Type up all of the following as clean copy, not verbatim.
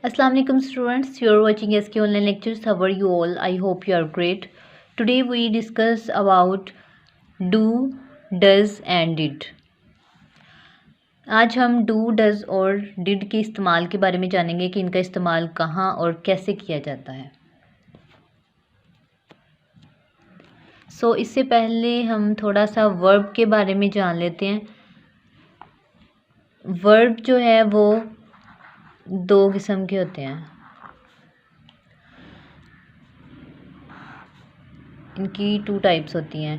Assalamu alaikum students, you are watching SK online lectures. How are you all? I hope you are great. Today we discuss about do, does and did. आज हम do, does और did के इस्तेमाल के बारे में जानेंगे कि इनका इस्तेमाल कहाँ और कैसे किया जाता है। इससे पहले हम थोड़ा सा वर्ब के बारे में जान लेते हैं। वर्ब जो है वो दो किस्म के होते हैं। इनकी 2 टाइप्स होती हैं।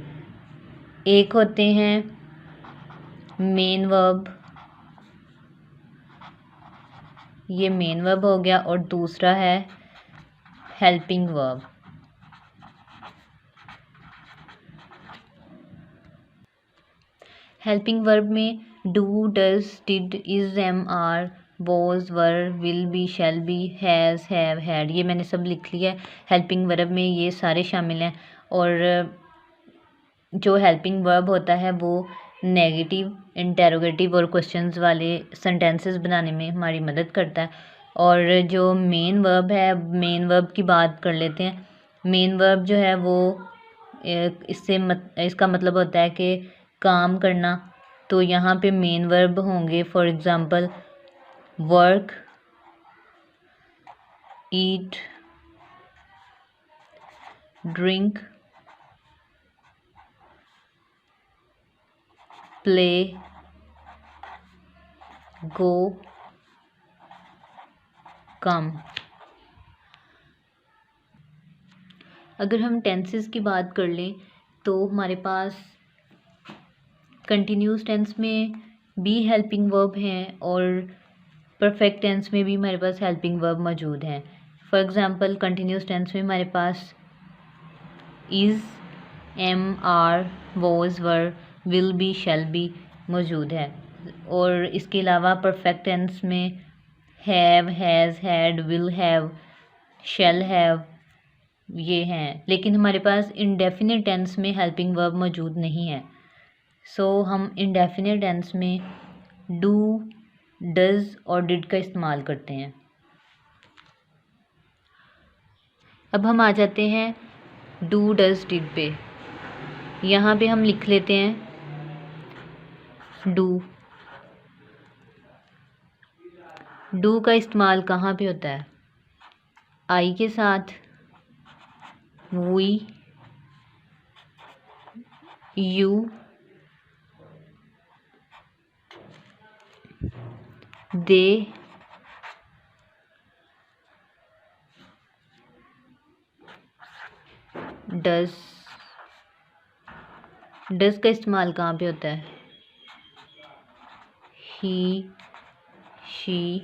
एक होते हैं मेन वर्ब, ये मेन वर्ब हो गया, और दूसरा है हेल्पिंग वर्ब। हेल्पिंग वर्ब में do, does, did, is, am, are, was, were, will be, shall be, has, have, had, ये मैंने सब लिख लिया है। हेल्पिंग वर्ब में ये सारे शामिल हैं। और जो हेल्पिंग वर्ब होता है वो नेगेटिव, इंटेरोगेटिव और क्वेश्चंस वाले सेंटेंसेस बनाने में हमारी मदद करता है। और जो मेन वर्ब है, मेन वर्ब की बात कर लेते हैं। मेन वर्ब जो है वो इसका मतलब होता है कि काम करना। तो यहाँ पे मेन वर्ब होंगे, for example work, eat, drink, play, go, come. अगर हम टेंसेस की बात कर लें तो हमारे पास कंटिन्यूस टेंस में भी हेल्पिंग वर्ब हैं और परफेक्ट टेंस में भी हमारे पास हेल्पिंग वर्ब मौजूद हैं। फॉर एग्ज़ाम्पल कंटिन्यूस टेंस में हमारे पास is, am, are, was, were, will be, shall be मौजूद है। और इसके अलावा परफेक्ट टेंस में have, has, had, will have, shall have ये हैं। लेकिन हमारे पास इंडेफिनिट टेंस में हेल्पिंग वर्ब मौजूद नहीं है। हम इंडेफिनिट टेंस में डू, डज और डिड का इस्तेमाल करते हैं। अब हम आ जाते हैं डू, डज, डिड पे। यहाँ पे हम लिख लेते हैं डू। डू का इस्तेमाल कहाँ पे होता है? आई के साथ, we, you, they, does. Does का इस्तेमाल कहाँ पे होता है? ही, शी,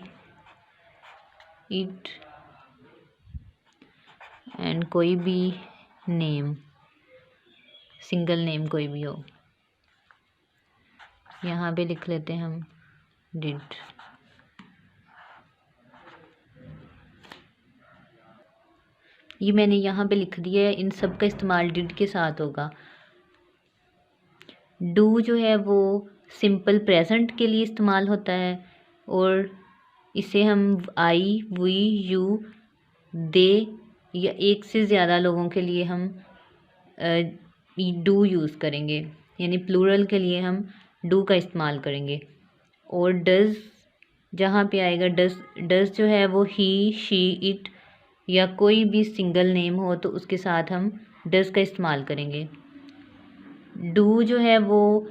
इट एंड कोई भी नेम, सिंगल नेम कोई भी हो। यहाँ पे लिख लेते हैं हम डिड। ये मैंने यहाँ पे लिख दिया है। इन सब का इस्तेमाल डिड के साथ होगा। डू जो है वो सिंपल प्रेजेंट के लिए इस्तेमाल होता है और इसे हम आई, वी, यू, दे या एक से ज़्यादा लोगों के लिए हम डू यूज़ करेंगे, यानी प्लूरल के लिए हम डू का इस्तेमाल करेंगे। और डज जहाँ पे आएगा, डज जो है वो ही, शी, इट या कोई भी सिंगल नेम हो तो उसके साथ हम डज का इस्तेमाल करेंगे। डू जो है वो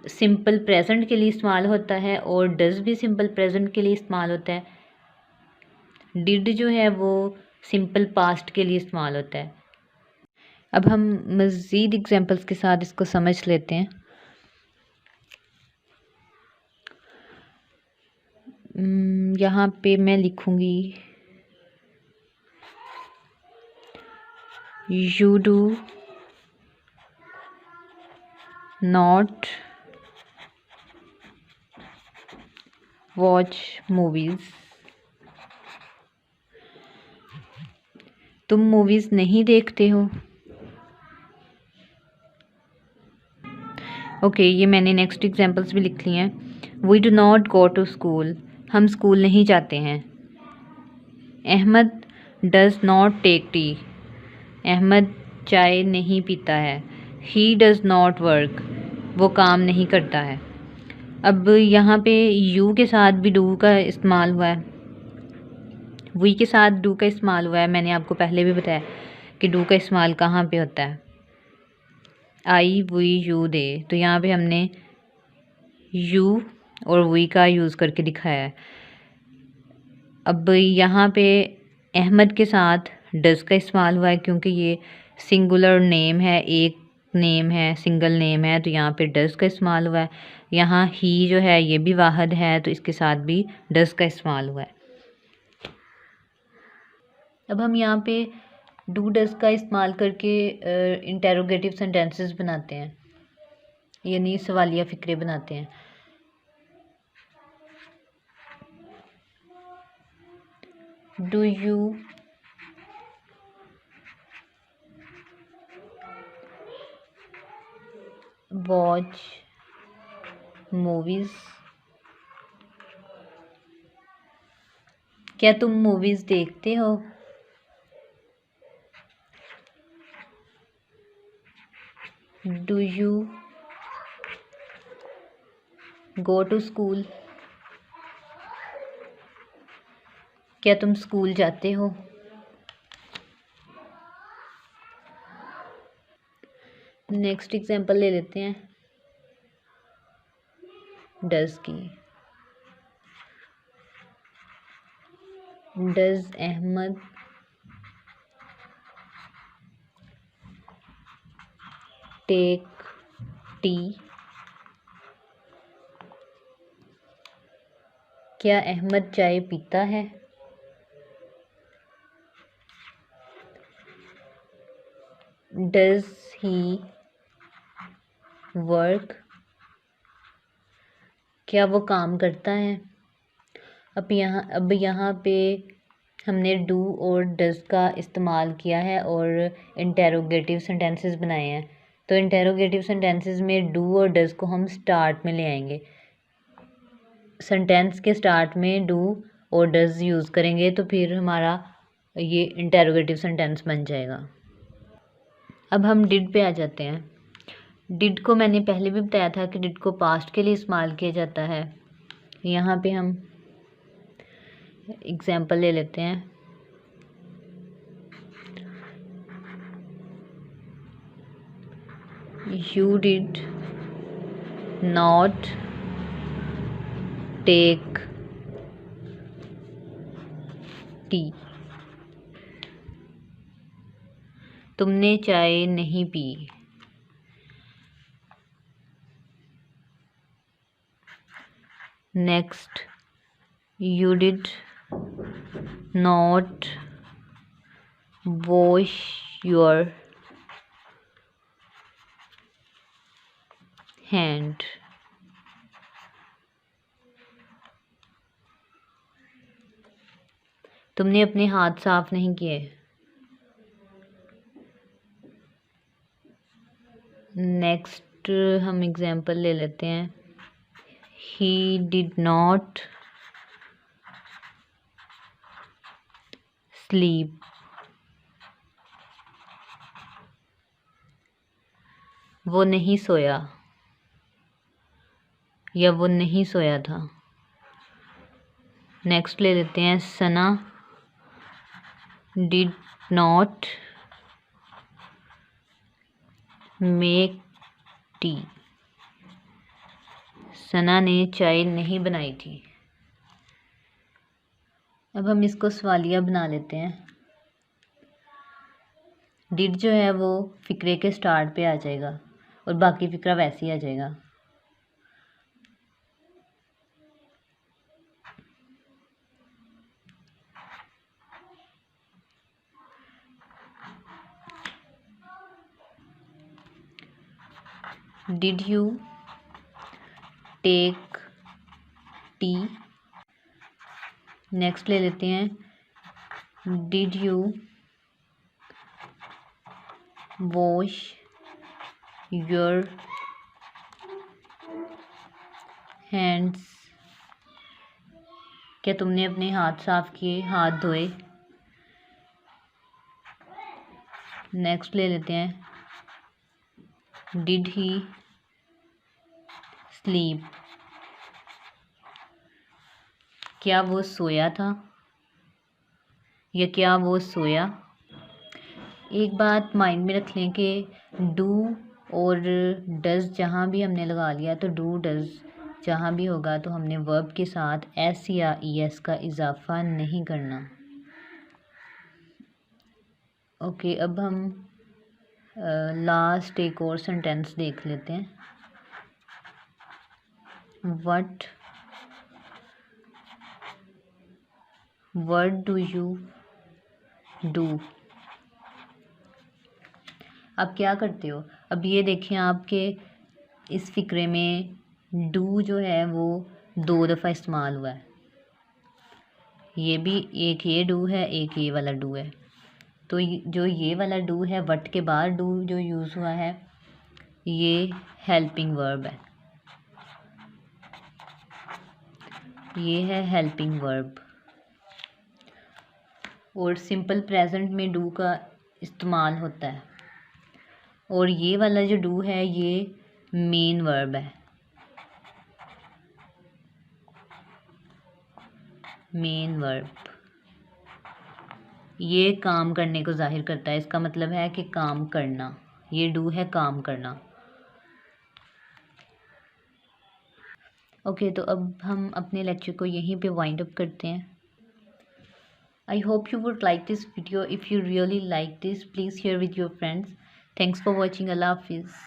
सिंपल प्रेजेंट के लिए इस्तेमाल होता है और डज भी सिंपल प्रेजेंट के लिए इस्तेमाल होता है। डिड जो है वो सिंपल पास्ट के लिए इस्तेमाल होता है। अब हम मज़ीद एग्जांपल्स के साथ इसको समझ लेते हैं। यहाँ पे मैं लिखूँगी you do not watch movies. तुम मूवीज़ नहीं देखते हो। ओके, ये मैंने नेक्स्ट एग्जांपल्स भी लिख लिए हैं। We do not go to school, हम स्कूल नहीं जाते हैं। Ahmad does not take tea. Ahmad चाय नहीं पीता है। He does not work. वो काम नहीं करता है। अब यहाँ पे यू के साथ भी डू का इस्तेमाल हुआ है, वी के साथ डू का इस्तेमाल हुआ है। मैंने आपको पहले भी बताया कि डू का इस्तेमाल कहाँ पे होता है, आई वी यू दे। तो यहाँ पे हमने यू और वी का यूज़ करके दिखाया है। अब यहाँ पे अहमद के साथ डज़ का इस्तेमाल हुआ है क्योंकि ये सिंगुलर नेम है, एक नेम है, सिंगल नेम है, तो यहाँ पे डज़ का इस्तेमाल हुआ है। यहाँ ही जो है ये भी वाहिद है, तो इसके साथ भी डज़ का इस्तेमाल हुआ है। अब हम यहाँ पे डू डज़ का इस्तेमाल करके इंटेरोगेटिव सेंटेंसेस बनाते हैं, यानी सवालिया फ़िक्रे बनाते हैं। Do you watch movies. क्या तुम मूवीज़ देखते हो? Do you go to school. क्या तुम स्कूल जाते हो? नेक्स्ट एग्जांपल ले लेते हैं डज़ की। Does Ahmad take tea. क्या अहमद चाय पीता है? Does he work. क्या वो काम करता है? अब यहाँ पे हमने डू और डज़ का इस्तेमाल किया है और इंटेरोगेटिव सेंटेंसेस बनाए हैं। तो इंटेरोगेटिव सेंटेंसेस में डू और डज़ को हम स्टार्ट में ले आएंगे। सेंटेंस के स्टार्ट में डू और डज़ यूज़ करेंगे तो फिर हमारा ये इंटेरोगेटिव सेंटेंस बन जाएगा। अब हम डिड पे आ जाते हैं। डिड को मैंने पहले भी बताया था कि डिड को पास्ट के लिए इस्तेमाल किया जाता है। यहाँ पे हम एग्जाम्पल ले लेते हैं। You did not take tea. तुमने चाय नहीं पी। Next, you did not wash your hand. तुमने अपने हाथ साफ नहीं किए। नेक्स्ट हम एग्जाम्पल ले लेते हैं। He did not sleep. वो नहीं सोया या वो नहीं सोया था। नेक्स्ट ले लेते हैं। सना डिड नॉट मेक टी। सना ने चाय नहीं बनाई थी। अब हम इसको सवालिया बना लेते हैं। डिड जो है वो फ़िक्रे के स्टार्ट पे आ जाएगा और बाकी फ़िक्रा वैसे ही आ जाएगा। Did you take tea. Next ले लेते हैं। Did you wash your hands. क्या तुमने अपने हाथ साफ किए, हाथ धोए। नेक्स्ट ले लेते हैं, डिड ही स्लीप, क्या वो सोया था या क्या वो सोया। एक बात माइंड में रख लें कि डू और डज जहाँ भी हमने लगा लिया तो डू डज जहाँ भी होगा तो हमने वर्ब के साथ एस या ई एस का इजाफा नहीं करना। ओके, अब हम लास्ट एक और सेंटेंस देख लेते हैं। व्हाट डू यू डू, आप क्या करते हो। अब ये देखें, आपके इस फिक्रे में डू जो है वो 2 दफ़ा इस्तेमाल हुआ है। ये भी एक ये डू है, एक ये वाला डू है। तो जो ये वाला डू है, वट के बाद डू जो यूज़ हुआ है, ये हेल्पिंग वर्ब है। ये है हेल्पिंग वर्ब। और सिंपल प्रेजेंट में डू का इस्तेमाल होता है। और ये वाला जो डू है ये मेन वर्ब है। मेन वर्ब ये काम करने को जाहिर करता है, इसका मतलब है कि काम करना। ये डू है काम करना। ओके, तो अब हम अपने लेक्चर को यहीं पे वाइंड अप करते हैं। I hope you would like this video. If you really like this, please share with your friends. Thanks for watching. Allah Hafiz.